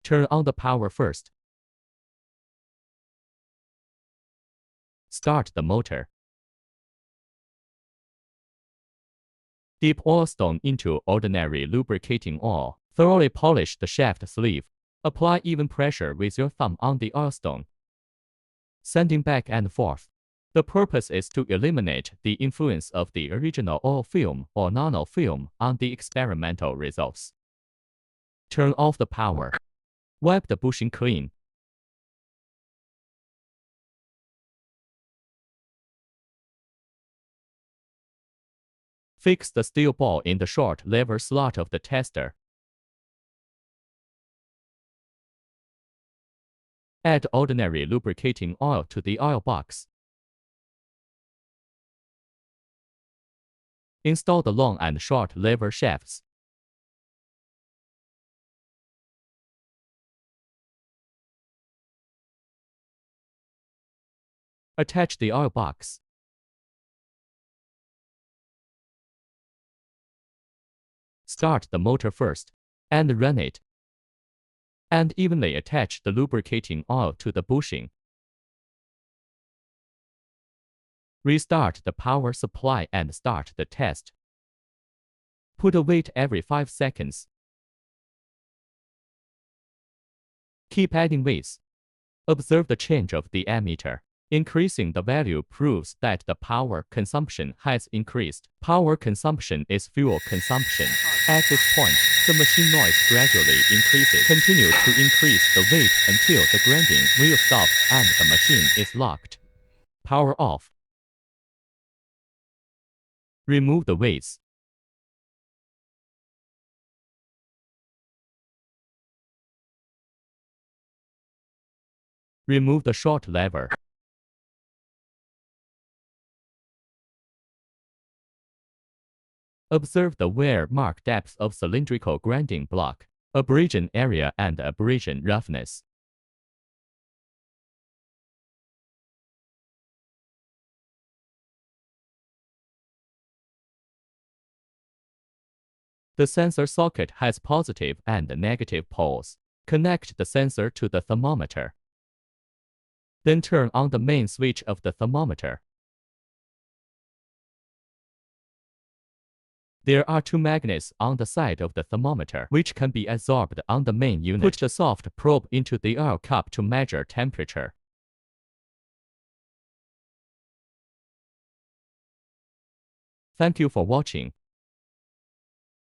Turn on the power first. Start the motor. Dip oil stone into ordinary lubricating oil. Thoroughly polish the shaft sleeve. Apply even pressure with your thumb on the oil stone, sanding back and forth. The purpose is to eliminate the influence of the original oil film or nanofilm on the experimental results. Turn off the power. Wipe the bushing clean. Fix the steel ball in the short lever slot of the tester. Add ordinary lubricating oil to the oil box. Install the long and short lever shafts. Attach the oil box. Start the motor first, and run it. And evenly attach the lubricating oil to the bushing. Restart the power supply and start the test. Put a weight every 5 seconds. Keep adding weights. Observe the change of the ammeter. Increasing the value proves that the power consumption has increased. Power consumption is fuel consumption. At this point, the machine noise gradually increases. Continue to increase the weight until the grinding wheel stops and the machine is locked. Power off. Remove the weights. Remove the short lever. Observe the wear mark depth of cylindrical grinding block, abrasion area and abrasion roughness. The sensor socket has positive and negative poles. Connect the sensor to the thermometer. Then turn on the main switch of the thermometer. There are 2 magnets on the side of the thermometer, which can be absorbed on the main unit. Put the soft probe into the oil cup to measure temperature. Thank you for watching.